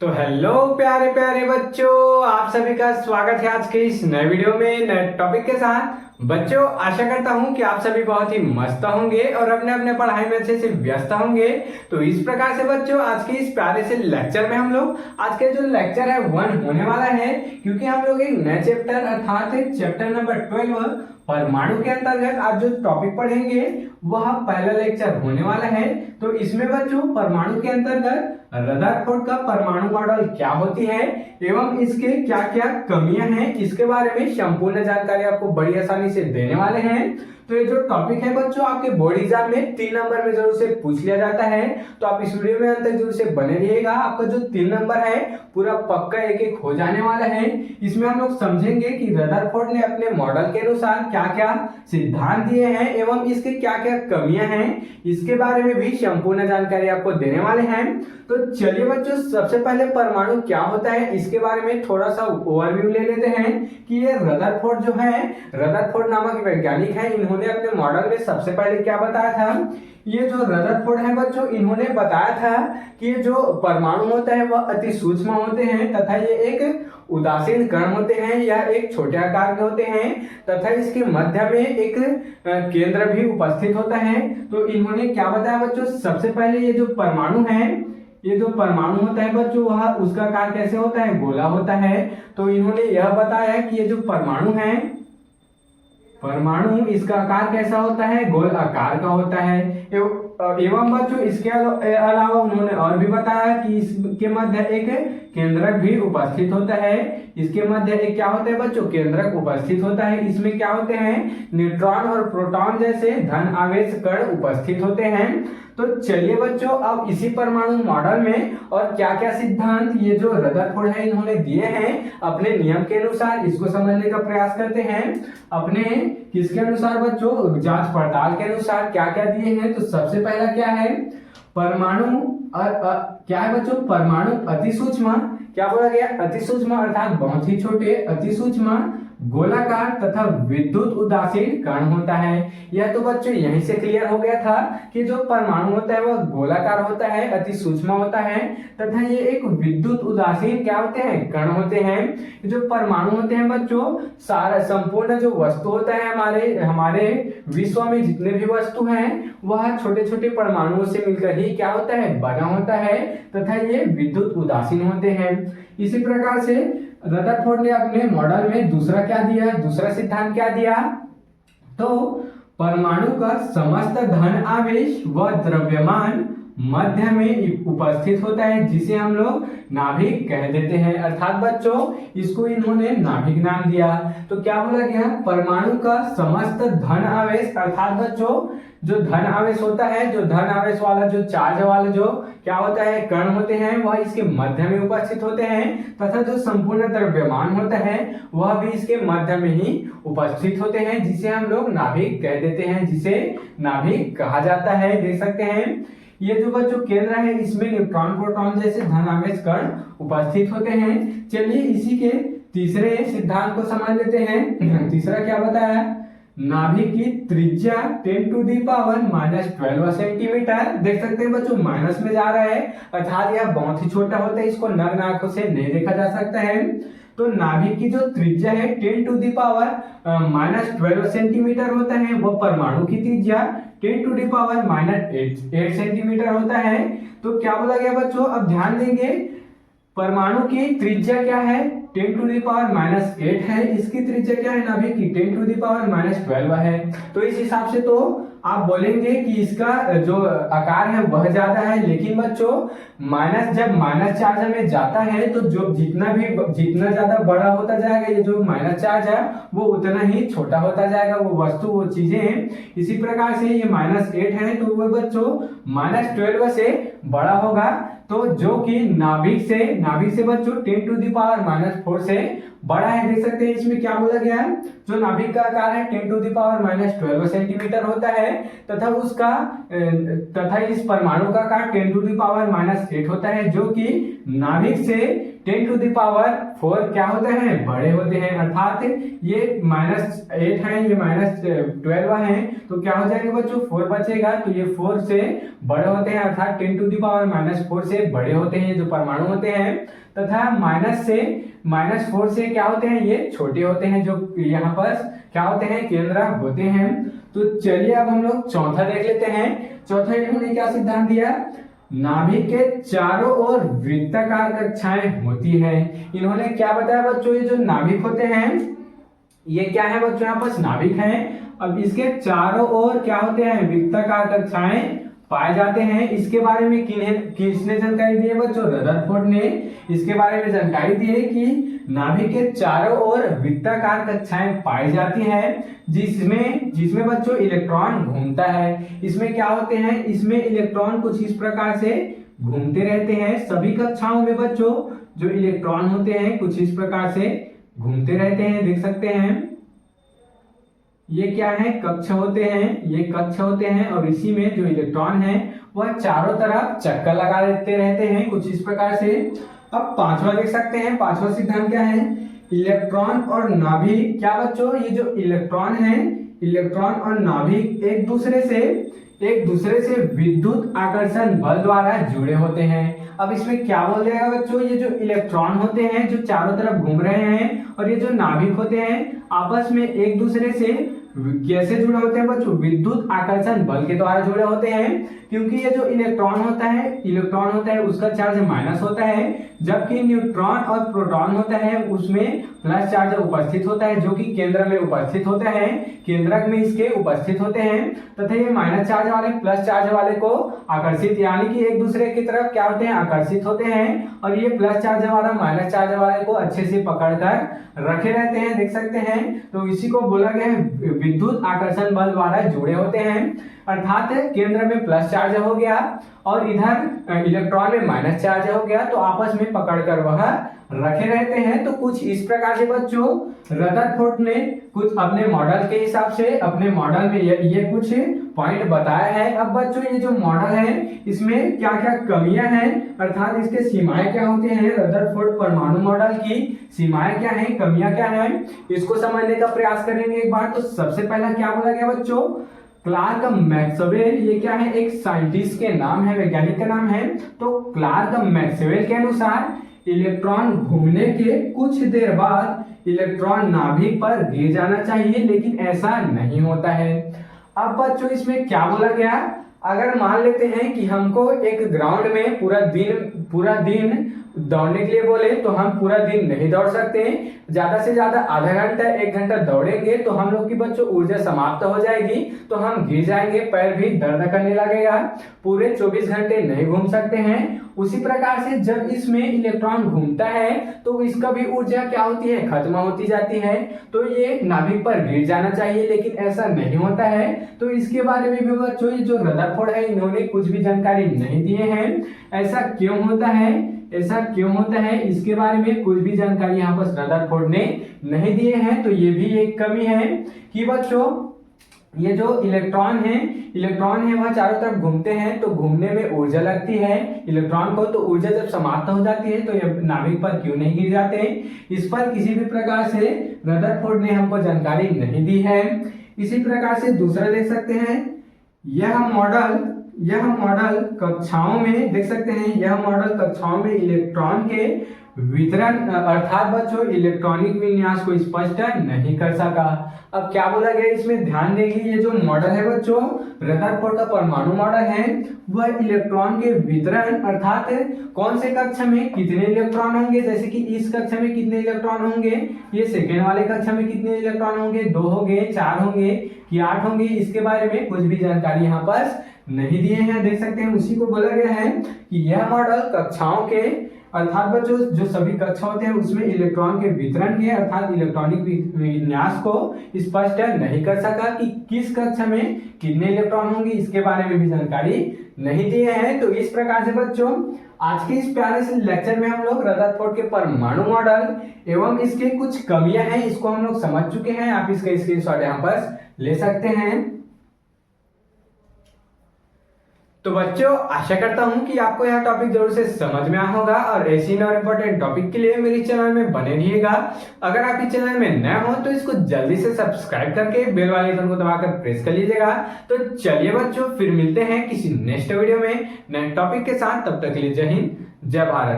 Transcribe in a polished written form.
तो हेलो प्यारे प्यारे बच्चों, आप सभी का स्वागत है आज के इस नए वीडियो में नए टॉपिक के साथ। बच्चों, आशा करता हूं कि आप सभी बहुत ही मस्त होंगे और अपने अपने पढ़ाई में अच्छे से व्यस्त होंगे। तो इस प्रकार से बच्चों, आज के इस प्यारे से लेक्चर में हम लोग आज के जो लेक्चर है 1 होने वाला है, क्योंकि हम लोग एक नए चैप्टर अर्थात चैप्टर नंबर 12 परमाणु के अंतर्गत आज जो टॉपिक पढ़ेंगे वह पहला लेक्चर होने वाला है। तो इसमें बच्चों परमाणु के अंतर्गत रदरफोर्ड का परमाणु मॉडल क्या होती है एवं इसके क्या क्या कमियां हैं, इसके बारे में संपूर्ण जानकारी आपको बड़ी आसानी से देने वाले हैं। तो ये जो टॉपिक है बच्चों, आपके बोर्ड एग्जाम में 3 नंबर में जरूर से पूछ लिया जाता है। तो आप इस वीडियो में अंत तक जरूर से बने रहिएगा। आपका जो 3 नंबर है पूरा पक्का एक एक हो जाने वाला है। इसमें हम लोग समझेंगे कि रदरफोर्ड ने अपने मॉडल के अनुसार क्या क्या सिद्धांत दिए हैं एवं इसके क्या क्या कमियां हैं, इसके बारे में भी संपूर्ण जानकारी आपको देने वाले हैं। तो चलिए बच्चों, सबसे पहले परमाणु क्या होता है इसके बारे में थोड़ा सा ओवरव्यू ले लेते हैं कि ये रदरफोर्ड जो है, रदरफोर्ड नामक वैज्ञानिक है, इन्होंने अपने मॉडल में सबसे पहले क्या बताया था। ये जो रदरफोर्ड है बच्चों, इन्होंने बताया था कि ये जो परमाणु होता है वह अति सूक्ष्म होते हैं तथा ये एक उदासीन कण होते हैं या एक छोटे आकार के होते हैं तथा इसके मध्य में एक केंद्र भी उपस्थित होता है। तो इन्होंने क्या बताया बच्चों, सबसे पहले ये जो परमाणु है, ये जो परमाणु होता है बच्चों, वह उसका आकार कैसे होता है, गोला होता है। तो इन्होंने यह बताया कि ये जो परमाणु है, परमाणु इसका आकार कैसा होता है, गोल आकार का होता है। एवं बच्चों इसके अलावा उन्होंने और भी बताया कि इसके मध्य एक केंद्रक भी उपस्थित होता है। इसके मध्य एक क्या होता है बच्चों, केंद्रक उपस्थित होता है। इसमें क्या होते हैं, न्यूट्रॉन और प्रोटॉन जैसे धन आवेश कण उपस्थित होते हैं। तो चलिए बच्चों, अब इसी परमाणु मॉडल में और क्या क्या सिद्धांत ये जो रदरफोर्ड है इन्होंने दिए हैं अपने नियम के अनुसार, इसको समझने का प्रयास करते हैं। अपने किसके अनुसार बच्चों, जांच पड़ताल के अनुसार क्या क्या दिए हैं। तो सबसे पहला क्या है, परमाणु क्या है बच्चों, परमाणु अति सूक्ष्म, क्या बोला गया, अति सूक्ष्म अर्थात बहुत ही छोटे, अति सूक्ष्म, गोलाकार तथा विद्युत उदासीन कण होता है। यह तो बच्चों यहीं से क्लियर हो गया था कि जो परमाणु होता है वह गोलाकार होता है, अति सूक्ष्म होता है तथा ये एक विद्युत उदासीन क्या होते हैं, कण होते हैं। जो परमाणु होते हैं बच्चों, सारा संपूर्ण जो वस्तु होता है हमारे विश्व में जितने भी वस्तु हैं वह छोटे छोटे परमाणुओं से मिलकर ही क्या होता है, बना होता है तथा ये विद्युत उदासीन होते हैं। इसी प्रकार से रदरफोर्ड ने अपने मॉडल में दूसरा क्या दिया, दूसरा सिद्धांत क्या दिया, तो परमाणु का समस्त धन आवेश व द्रव्यमान मध्य में उपस्थित होता है, जिसे हम लोग नाभिक कह देते हैं। अर्थात बच्चों इसको इन्होंने नाभिक नाम दिया। तो क्या बोला गया, परमाणु का समस्त धन आवेश, अर्थात बच्चों जो धन आवेश होता है, जो धन आवेश वाला जो चार्ज वाला जो क्या होता है, कण होते हैं, वह इसके मध्य में उपस्थित होते हैं तथा जो संपूर्ण द्रव्यमान होता है वह भी इसके मध्य में ही उपस्थित होते हैं, जिसे हम लोग नाभिक कह देते हैं, जिसे नाभिक कहा जाता है। देख सकते हैं ये जो बच्चों केंद्र है इसमें न्यूट्रॉन प्रोटॉन जैसे धन आवेश कण उपस्थित होते हैं। चलिए इसी के तीसरे सिद्धांत को समझ लेते हैं। तीसरा क्या बताया, नाभिक की त्रिज्या 10⁻⁻12 सेंटीमीटर। देख सकते हैं बच्चों माइनस में जा रहा है, अर्थात यह बहुत ही छोटा होता है, इसको नग्न आंखों से नहीं देखा जा सकता है। तो नाभिक की जो त्रिज्या है 10⁻⁻12 सेंटीमीटर होता है, वह परमाणु की त्रिज्या 10⁻⁸ सेंटीमीटर होता है। तो क्या बोला गया बच्चों, अब ध्यान देंगे, परमाणु की त्रिज्या क्या है, 10⁻⁻8 है, इसकी त्रिज्या क्या है नाभिक की, 10⁻⁻12 है। तो इस हिसाब से तो आप बोलेंगे कि इसका जो आकार है वह ज्यादा है, लेकिन बच्चों जब माइनस चार्ज में जाता है तो जो जितना ज्यादा बड़ा होता जाएगा ये जो माइनस चार्ज है वो उतना ही छोटा होता जाएगा, वो वस्तु वो चीजें हैं। इसी प्रकार से ये -8 है तो वो बच्चों -12 से बड़ा होगा। तो जो कि नाभिक से बच्चों 10⁻⁻4 से बड़ा है। देख सकते हैं इसमें क्या बोला गया है, जो नाभिक का आकार है 10⁻⁻12 सेंटीमीटर होता है तथा इस परमाणु का आकार 10⁻⁸ होता है, जो कि नाभिक से 10⁴ क्या होते हैं, बड़े होते हैं। अर्थात ये -8 है, ये -12 है, तो क्या हो जाएगा बच्चों, 4 बचेगा, तो ये 4 से बड़े होते हैं, अर्थात 10⁻⁻4 से बड़े होते हैं जो परमाणु होते हैं। तथा -4 से क्या होते हैं, ये छोटे होते हैं, जो यहाँ पर क्या होते हैं, केंद्रक होते हैं। तो चलिए अब हम लोग चौथा देख लेते हैं। चौथा इन्होंने क्या सिद्धांत दिया, नाभिक के चारों ओर वृत्ताकार कक्षाएं होती है। इन्होंने क्या बताया बच्चों, ये जो नाभिक होते हैं ये क्या है बच्चों, यहाँ पर नाभिक है। अब इसके चारों ओर क्या होते हैं, वृत्ताकार कक्षाएं पाए जाते हैं। इसके बारे में किसने जानकारी दी है बच्चों, रदरफोर्ड ने इसके बारे में जानकारी दी है कि नाभिक के चारों ओर वृत्ताकार कक्षाएं पाई जाती है, जिसमें बच्चों इलेक्ट्रॉन घूमता है। इसमें क्या होते हैं, इसमें इलेक्ट्रॉन कुछ इस प्रकार से घूमते रहते हैं। सभी कक्षाओं में बच्चों जो इलेक्ट्रॉन होते हैं कुछ इस प्रकार से घूमते रहते हैं। देख सकते हैं ये क्या है, कक्ष होते हैं, ये कक्ष होते हैं, और इसी में जो इलेक्ट्रॉन है वह चारों तरफ चक्कर लगा देते रहते हैं कुछ इस प्रकार से। अब पांचवा देख सकते हैं, पांचवा सिद्धांत क्या है, इलेक्ट्रॉन और नाभिक। क्या बच्चों, ये जो इलेक्ट्रॉन है, इलेक्ट्रॉन और नाभिक एक दूसरे से विद्युत आकर्षण बल द्वारा जुड़े होते हैं। अब इसमें क्या बोल जाएगा बच्चों, ये जो इलेक्ट्रॉन होते हैं जो चारों तरफ घूम रहे हैं, और ये जो नाभिक होते हैं आपस में एक दूसरे से कैसे जुड़े होते हैं बच्चों, विद्युत आकर्षण बल के द्वारा जुड़े होते हैं। क्योंकि ये जो इलेक्ट्रॉन होता है उसका चार्ज माइनस होता है, जबकि न्यूट्रॉन और प्रोटॉन होता है उसमें प्लस चार्ज उपस्थित होता है, जो कि केंद्र में उपस्थित होता है, केंद्रक में इसके उपस्थित होते हैं। तथा ये माइनस चार्ज वाले प्लस चार्ज वाले को आकर्षित, यानी कि एक दूसरे की तरफ क्या होते हैं, आकर्षित होते हैं, और ये प्लस चार्ज वाला माइनस चार्ज वाले को अच्छे से पकड़कर रखे रहते हैं। देख सकते हैं, तो इसी को बोला गया है विद्युत आकर्षण बल द्वारा जुड़े होते हैं। अर्थात केंद्र में प्लस चार्ज हो गया और इधर इलेक्ट्रॉन में माइनस चार्ज हो गया, तो आपस में पकड़कर वह रखे रहते हैं। तो कुछ इस प्रकार से बच्चों रदरफोर्ड ने कुछ अपने मॉडल के हिसाब से अपने मॉडल में ये कुछ पॉइंट बताया है। अब बच्चों ये जो मॉडल है इसमें क्या क्या कमियां हैं, अर्थात इसके सीमाएं क्या होती हैं, रदरफोर्ड परमाणु मॉडल की सीमाएं क्या हैं, कमियां क्या हैं, इसको समझने का प्रयास करेंगे एक बार। तो सबसे पहला क्या बोला गया बच्चों, क्लार्क मैक्सवेल, ये क्या है, एक साइंटिस्ट के नाम है, वैज्ञानिक का नाम है। तो क्लार्क मैक्सवेल के अनुसार इलेक्ट्रॉन घूमने के कुछ देर बाद इलेक्ट्रॉन नाभिक पर गिर जाना चाहिए, लेकिन ऐसा नहीं होता है। अब बच्चों इसमें क्या बोला गया, अगर मान लेते हैं कि हमको एक ग्राउंड में पूरा दिन दौड़ने के लिए बोले, तो हम पूरा दिन नहीं दौड़ सकते, ज्यादा से ज्यादा आधा घंटा 1 घंटा दौड़ेंगे तो हम लोग की बच्चों ऊर्जा समाप्त हो जाएगी, तो हम गिर जाएंगे, पैर भी दर्द करने लगेगा, पूरे 24 घंटे नहीं घूम सकते हैं। उसी प्रकार से जब इसमें इलेक्ट्रॉन घूमता है तो इसका भी ऊर्जा क्या होती है, खत्म होती जाती है, तो ये नाभिक पर गिर जाना चाहिए, लेकिन ऐसा नहीं होता है। तो इसके बारे में भी बच्चों जो रदरफोर्ड है इन्होंने कुछ भी जानकारी नहीं दिए हैं। ऐसा क्यों होता है, इसके बारे में कुछ भी जानकारी यहाँ पर रदरफोर्ड ने नहीं दिए हैं। तो ये भी एक कमी है कि बच्चों ये जो इलेक्ट्रॉन है वह चारों तरफ घूमते हैं, तो घूमने में ऊर्जा लगती है इलेक्ट्रॉन को, तो ऊर्जा जब समाप्त हो जाती है तो ये नाभिक पर क्यों नहीं गिर जाते, इस पर किसी भी प्रकार से रदरफोर्ड ने हमको जानकारी नहीं दी है। इसी प्रकार से दूसरा देख सकते हैं, यह मॉडल कक्षाओं में देख सकते हैं, यह मॉडल कक्षाओं में इलेक्ट्रॉन के वितरण अर्थात बच्चों इलेक्ट्रॉनिक विन्यास को स्पष्ट नहीं कर सका। अब क्या बोला गया इसमें ध्यान देंगे, ये जो मॉडल है बच्चों रदरफोर्ड का परमाणु मॉडल है, वह इलेक्ट्रॉन के वितरण अर्थात कौन से कक्षा में कितने इलेक्ट्रॉन होंगे, जैसे कि इस कक्षा में कितने इलेक्ट्रॉन होंगे, ये सेकेंड वाले कक्षा में कितने इलेक्ट्रॉन होंगे, 2 होंगे, 4 होंगे कि 8 होंगे, इसके बारे में कुछ भी जानकारी यहाँ पर नहीं दिए हैं। देख सकते हैं, उसी को बोला गया है कि यह मॉडल कक्षाओं के अर्थात बच्चों जो सभी कक्षा होते हैं उसमें इलेक्ट्रॉन के वितरण के अर्थात इलेक्ट्रॉनिक विन्यास को स्पष्ट नहीं कर सका कि किस कक्षा में कितने इलेक्ट्रॉन होंगे, इसके बारे में भी जानकारी नहीं दिए हैं। तो इस प्रकार से बच्चों आज के इस प्यारे से लेक्चर में हम लोग रदरफोर्ड के परमाणु मॉडल एवं इसके कुछ कमियां हैं इसको हम लोग समझ चुके हैं। आप इसका स्क्रीनशॉट यहाँ पर ले सकते हैं। तो बच्चों आशा करता हूं कि आपको यह टॉपिक जरूर से समझ में आया होगा और ऐसी और इम्पोर्टेंट टॉपिक के लिए मेरे चैनल में बने रहिएगा। अगर आप इस चैनल में नए हो तो इसको जल्दी से सब्सक्राइब करके बेल वाले आइकन को दबाकर प्रेस कर लीजिएगा। तो चलिए बच्चों फिर मिलते हैं किसी नेक्स्ट वीडियो में नए टॉपिक के साथ। तब तक के लिए जय हिंद जय भारत।